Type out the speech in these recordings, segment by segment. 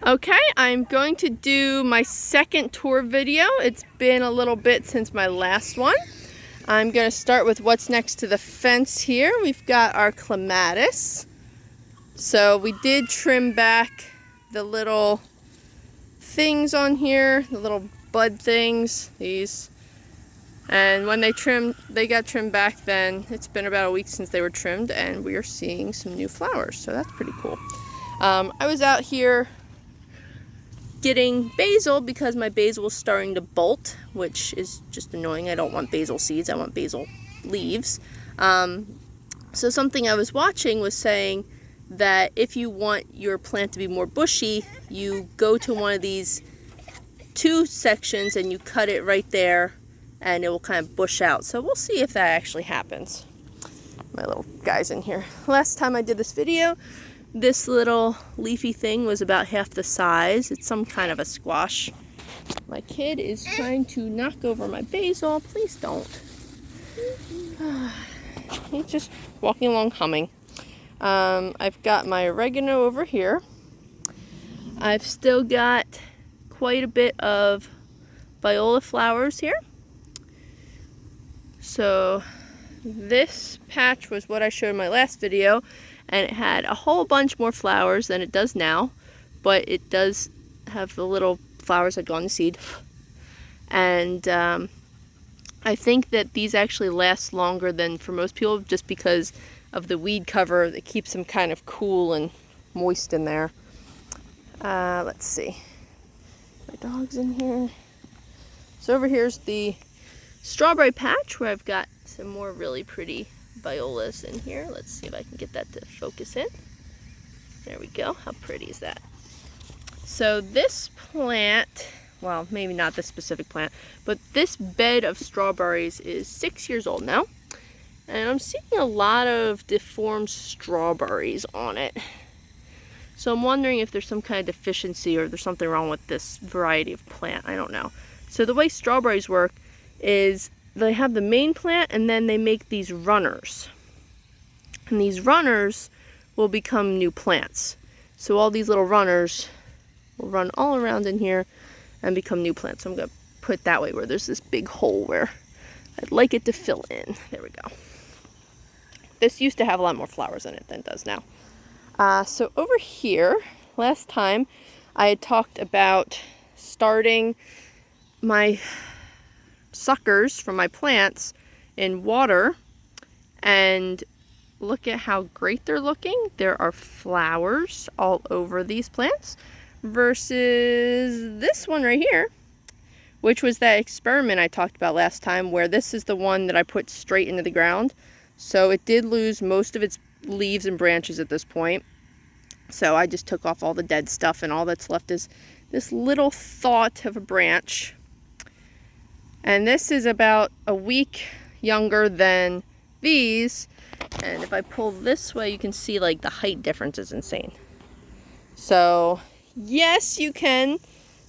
Okay, I'm going to do my second tour video. It's been a little bit since my last one. I'm going to start with what's next to the fence here. We've got our clematis. So we did trim back the little things on here, the little bud things, these. And when they got trimmed back then. It's been about a week since they were trimmed, and we are seeing some new flowers, so that's pretty cool. I was out here getting basil because my basil was starting to bolt, which is just annoying. I don't want basil seeds, I want basil leaves. So something I was watching was saying that if you want your plant to be more bushy, you go to one of these two sections and you cut it right there and it will kind of bush out. So we'll see if that actually happens. My little guy's in here. Last time I did this video, this little leafy thing was about half the size. It's some kind of a squash. My kid is trying to knock over my basil. Please don't. He's just walking along humming. I've got my oregano over here. I've still got quite a bit of viola flowers here. So this patch was what I showed in my last video, and it had a whole bunch more flowers than it does now, but it does have the little flowers that go on the seed. And I think that these actually last longer than for most people just because of the weed cover that keeps them kind of cool and moist in there. Let's see. My dog's in here. So over here's the strawberry patch where I've got some more really pretty violas in here. Let's see if I can get that to focus in. There we go. How pretty is that? So this plant, well, maybe not this specific plant, but this bed of strawberries is 6 years old now. And I'm seeing a lot of deformed strawberries on it. So I'm wondering if there's some kind of deficiency or there's something wrong with this variety of plant. I don't know. So the way strawberries work is they have the main plant and then they make these runners. And these runners will become new plants. So all these little runners will run all around in here and become new plants. So I'm going to put it that way where there's this big hole where I'd like it to fill in. There we go. This used to have a lot more flowers in it than it does now. So over here, last time I had talked about starting my suckers from my plants in water, and look at how great they're looking. There are flowers all over these plants versus this one right here, which was that experiment I talked about last time where this is the one that I put straight into the ground. So it did lose most of its leaves and branches at this point. So I just took off all the dead stuff and all that's left is this little thought of a branch. And this is about a week younger than these. And if I pull this way, you can see like the height difference is insane. So yes, you can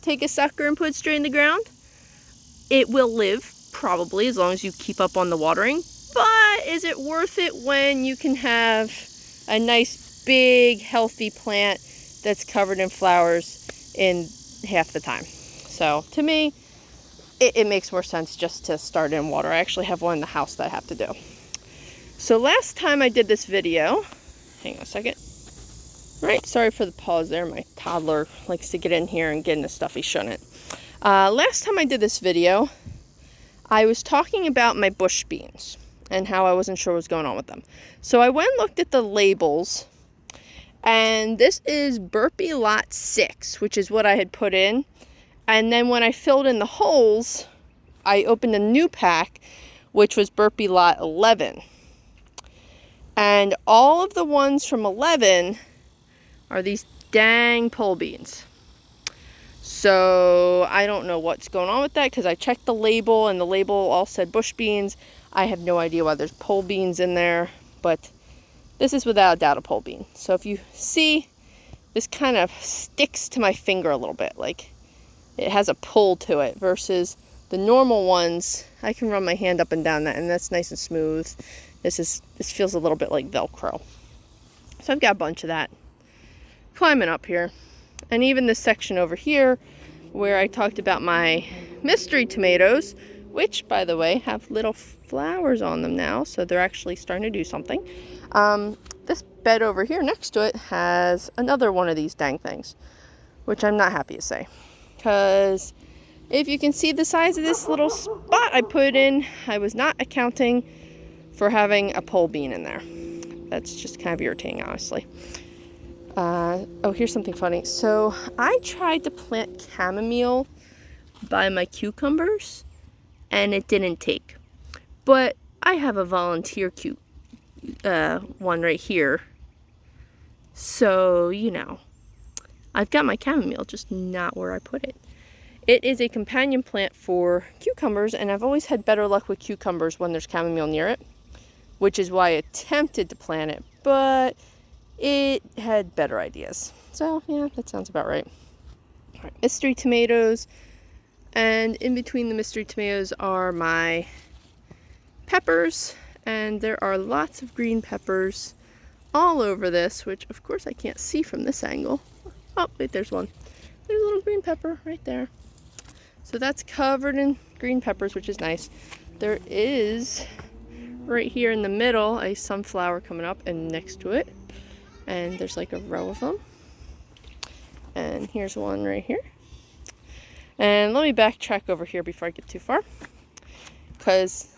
take a sucker and put it straight in the ground. It will live, probably, as long as you keep up on the watering. But is it worth it when you can have a nice, big, healthy plant that's covered in flowers in half the time? So to me, it makes more sense just to start in water. I actually have one in the house that I have to do. So last time I did this video, hang on a second. Right, sorry for the pause there. My toddler likes to get in here and get into stuff he shouldn't. Last time I did this video, I was talking about my bush beans and how I wasn't sure what was going on with them. So I went and looked at the labels, and this is Burpee Lot 6, which is what I had put in. And then when I filled in the holes, I opened a new pack, which was Burpee Lot 11. And all of the ones from 11 are these dang pole beans. So I don't know what's going on with that because I checked the label and the label all said bush beans. I have no idea why there's pole beans in there, but this is without a doubt a pole bean. So if you see, this kind of sticks to my finger a little bit, like it has a pull to it versus the normal ones. I can run my hand up and down that and that's nice and smooth. This feels a little bit like Velcro. So I've got a bunch of that. Climbing up here. And even this section over here where I talked about my mystery tomatoes, which, by the way, have little flowers on them now, so they're actually starting to do something. This bed over here next to it has another one of these dang things, which I'm not happy to say. Because if you can see the size of this little spot I put in, I was not accounting for having a pole bean in there. That's just kind of irritating, honestly. Oh, here's something funny. So I tried to plant chamomile by my cucumbers, and it didn't take. But I have a volunteer one right here. So, you know, I've got my chamomile, just not where I put it. It is a companion plant for cucumbers, and I've always had better luck with cucumbers when there's chamomile near it, which is why I attempted to plant it, but it had better ideas. So, yeah, that sounds about right. All right, mystery tomatoes. And in between the mystery tomatoes are my peppers. And there are lots of green peppers all over this, which, of course, I can't see from this angle. Oh, wait, there's one. There's a little green pepper right there. So that's covered in green peppers, which is nice. There is, right here in the middle, a sunflower coming up, and next to it, and there's like a row of them. And here's one right here. And let me backtrack over here before I get too far, because,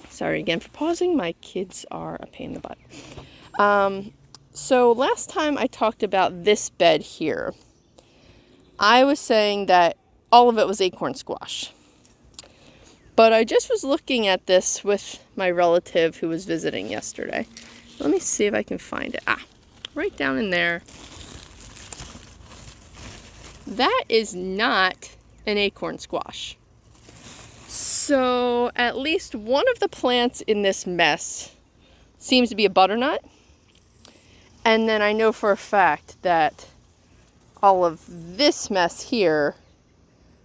sorry again for pausing, my kids are a pain in the butt. So last time I talked about this bed here, I was saying that all of it was acorn squash. But I just was looking at this with my relative who was visiting yesterday. Let me see if I can find it. Right down in there. That is not an acorn squash. So at least one of the plants in this mess seems to be a butternut. And then I know for a fact that all of this mess here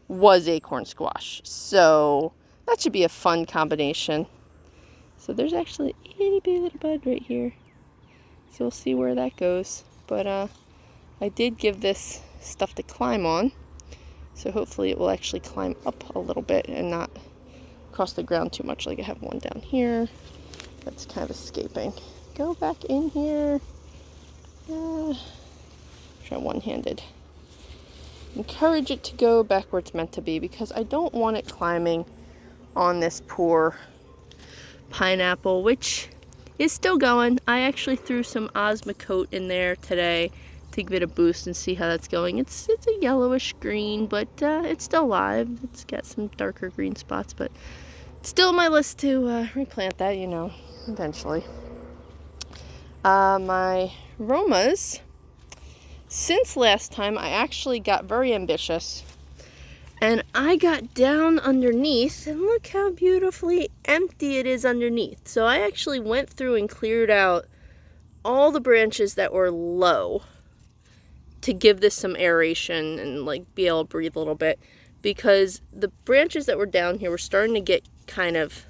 was acorn squash. So that should be a fun combination. So there's actually a itty bitty little bud right here. So we'll see where that goes. But I did give this stuff to climb on. So hopefully it will actually climb up a little bit and not cross the ground too much. Like I have one down here that's kind of escaping. Go back in here. Try one-handed. Encourage it to go back where it's meant to be, because I don't want it climbing on this poor pineapple, which is still going. I actually threw some Osmocote in there today to give it a boost and see how that's going. It's a yellowish green, but it's still alive. It's got some darker green spots, but it's still on my list to replant that, you know, eventually. My Romas, since last time, I actually got very ambitious, and I got down underneath, and look how beautifully empty it is underneath. So I actually went through and cleared out all the branches that were low to give this some aeration and like be able to breathe a little bit, because the branches that were down here were starting to get kind of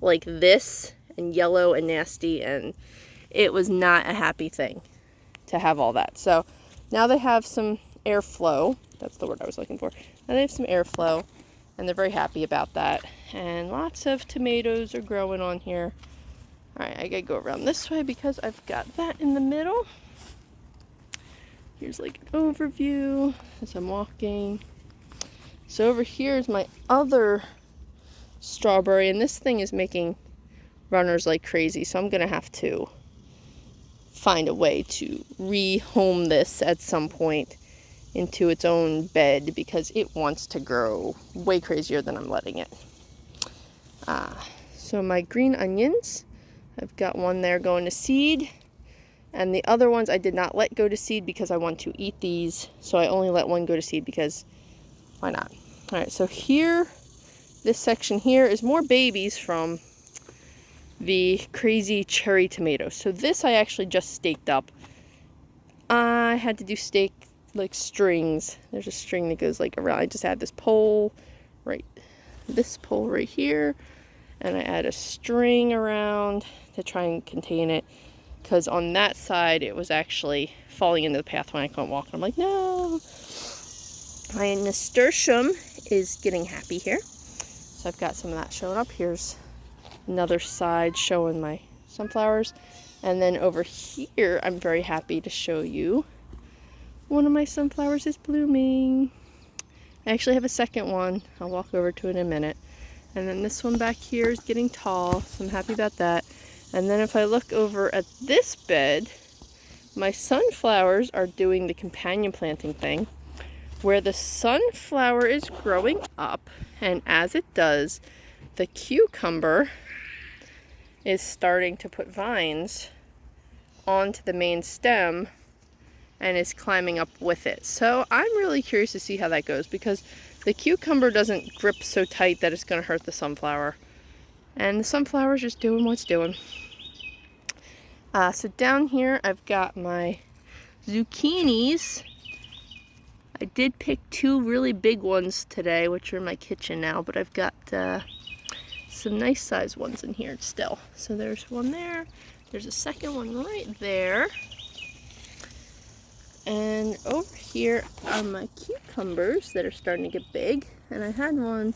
like this and yellow and nasty, and it was not a happy thing to have all that. So now they have some airflow. That's the word I was looking for. Now they have some airflow, and they're very happy about that. And lots of tomatoes are growing on here. All right, I gotta go around this way because I've got that in the middle. Here's like an overview as I'm walking. So over here is my other strawberry, and this thing is making runners like crazy, so I'm gonna have to find a way to rehome this at some point into its own bed, because it wants to grow way crazier than I'm letting it. So my green onions, I've got one there going to seed, and the other ones I did not let go to seed because I want to eat these, so I only let one go to seed because why not? All right, so here, this section here is more babies from the crazy cherry tomatoes. So this I actually just staked up. I had to do stake like strings. There's a string that goes like around. I just had this pole right here, and I add a string around to try and contain it. because on that side it was actually falling into the path when I couldn't walk. I'm like, no. My nasturtium is getting happy here. So I've got some of that showing up. Here's another side showing my sunflowers. And then over here, I'm very happy to show you one of my sunflowers is blooming. I actually have a second one. I'll walk over to it in a minute. And then this one back here is getting tall, so I'm happy about that. And then if I look over at this bed, my sunflowers are doing the companion planting thing, where the sunflower is growing up, and as it does, the cucumber is starting to put vines onto the main stem and is climbing up with it. So I'm really curious to see how that goes, because the cucumber doesn't grip so tight that it's going to hurt the sunflower. And the sunflower is just doing what it's doing. So down here I've got my zucchinis. I did pick 2 really big ones today, which are in my kitchen now, but I've got some nice sized ones in here still. So there's one there. There's a second one right there. And over here are my cucumbers that are starting to get big. And I had one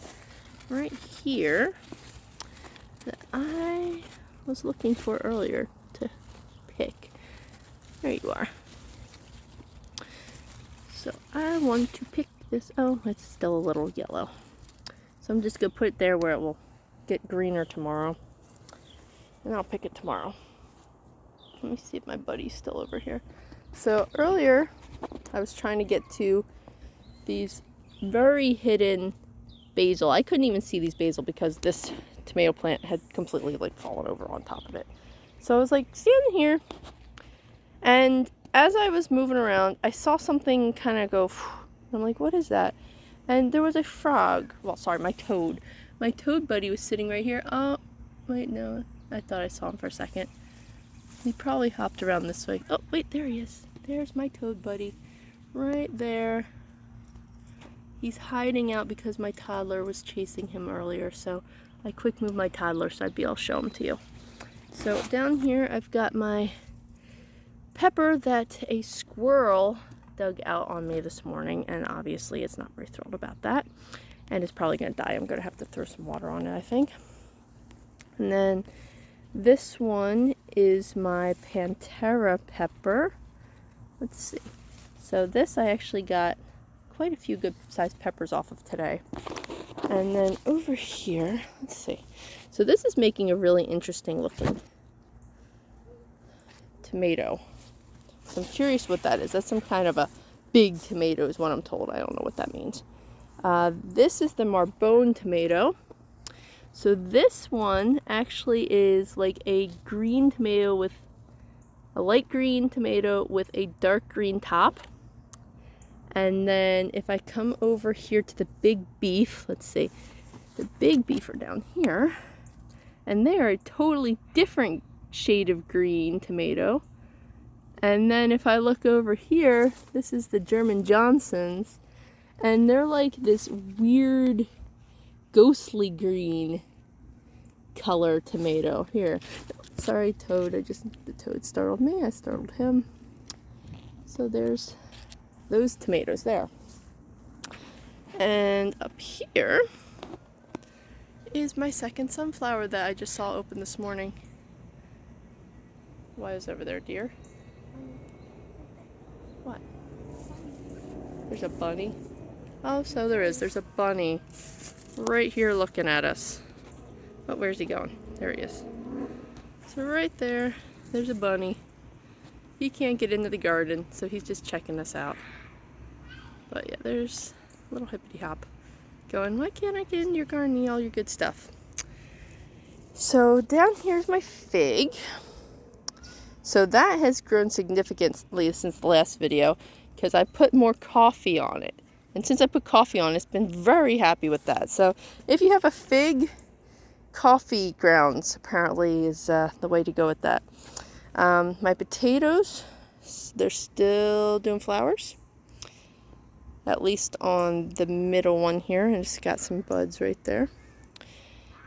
right here that I was looking for earlier to pick. There you are. So I want to pick this. Oh, it's still a little yellow. So I'm just going to put it there where it will get greener tomorrow. And I'll pick it tomorrow. Let me see if my buddy's still over here. So earlier, I was trying to get to these very hidden basil. I couldn't even see these basil because this tomato plant had completely like fallen over on top of it. So I was like standing here, and as I was moving around, I saw something kind of go, I'm like, what is that? And there was a frog. Well, sorry, my toad. My toad buddy was sitting right here. Oh, wait, no. I thought I saw him for a second. He probably hopped around this way. Oh, wait, there he is. There's my toad buddy. Right there. He's hiding out because my toddler was chasing him earlier. So I quick moved my toddler so I'll show him to you. So down here I've got my pepper that a squirrel dug out on me this morning. And obviously it's not very thrilled about that. And it's probably going to die. I'm going to have to throw some water on it, I think. And then this one is my Pantera pepper. Let's see. So this I actually got quite a few good sized peppers off of today. And then over here, let's see. So this is making a really interesting looking tomato. So I'm curious what that is. That's some kind of a big tomato is what I'm told. I don't know what that means. This is the Marbone tomato. So this one actually is like a green tomato with a light green tomato with a dark green top. And then if I come over here to the big beef, let's see, the big beef are down here. And they are a totally different shade of green tomato. And then if I look over here, this is the German Johnsons. And they're like this weird ghostly green color tomato. Here, sorry toad, the toad startled me, I startled him. So there's those tomatoes there. And up here is my second sunflower that I just saw open this morning. Why is over there, dear? What? There's a bunny. Oh, so there is. There's a bunny right here looking at us. But where's he going? There he is. So right there, there's a bunny. He can't get into the garden, so he's just checking us out. But yeah, there's a little hippity hop going, why can't I get into your garden and eat all your good stuff? So down here's my fig. So that has grown significantly since the last video because I put more coffee on it. And since I put coffee on it, it's been very happy with that. So if you have a fig, coffee grounds apparently is the way to go with that. My potatoes, they're still doing flowers. At least on the middle one here. And it's got some buds right there.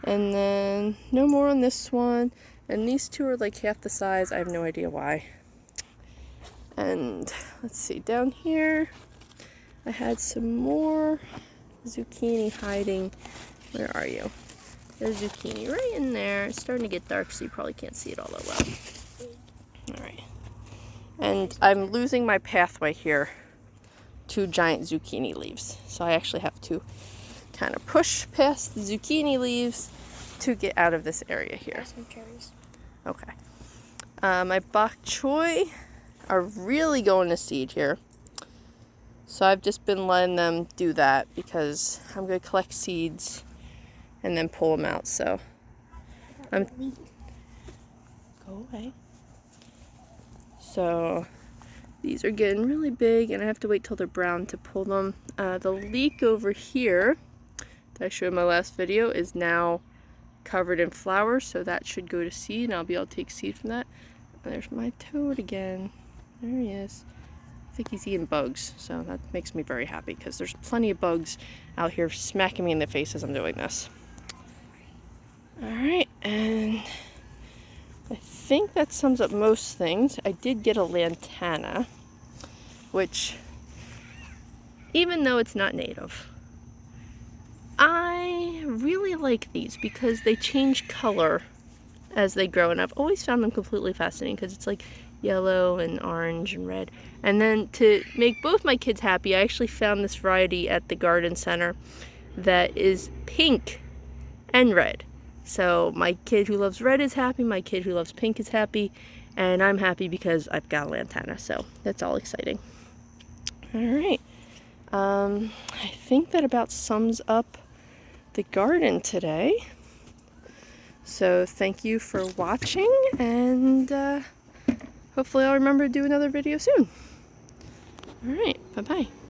And then no more on this one. And these two are like half the size. I have no idea why. And let's see, down here I had some more zucchini hiding. Where are you? There's zucchini right in there. It's starting to get dark, so you probably can't see it all that well. Alright. And I'm losing my pathway here. 2 giant zucchini leaves. So I actually have to kind of push past the zucchini leaves to get out of this area here. Some cherries. Okay. My bok choy are really going to seed here. So I've just been letting them do that because I'm going to collect seeds and then pull them out. So go away. So these are getting really big and I have to wait till they're brown to pull them. The leek over here that I showed in my last video is now covered in flowers, so that should go to seed and I'll be able to take seed from that. And there's my toad again. There he is. I think he's eating bugs, so that makes me very happy because there's plenty of bugs out here smacking me in the face as I'm doing this. Alright, and I think that sums up most things. I did get a lantana, which, even though it's not native, I really like these because they change color as they grow, and I've always found them completely fascinating because it's like yellow and orange and red. And then to make both my kids happy, I actually found this variety at the garden center that is pink and red. So my kid who loves red is happy, my kid who loves pink is happy, and I'm happy because I've got a lantana, so that's all exciting. Alright, I think that about sums up the garden today. So thank you for watching, and hopefully I'll remember to do another video soon. Alright, bye-bye.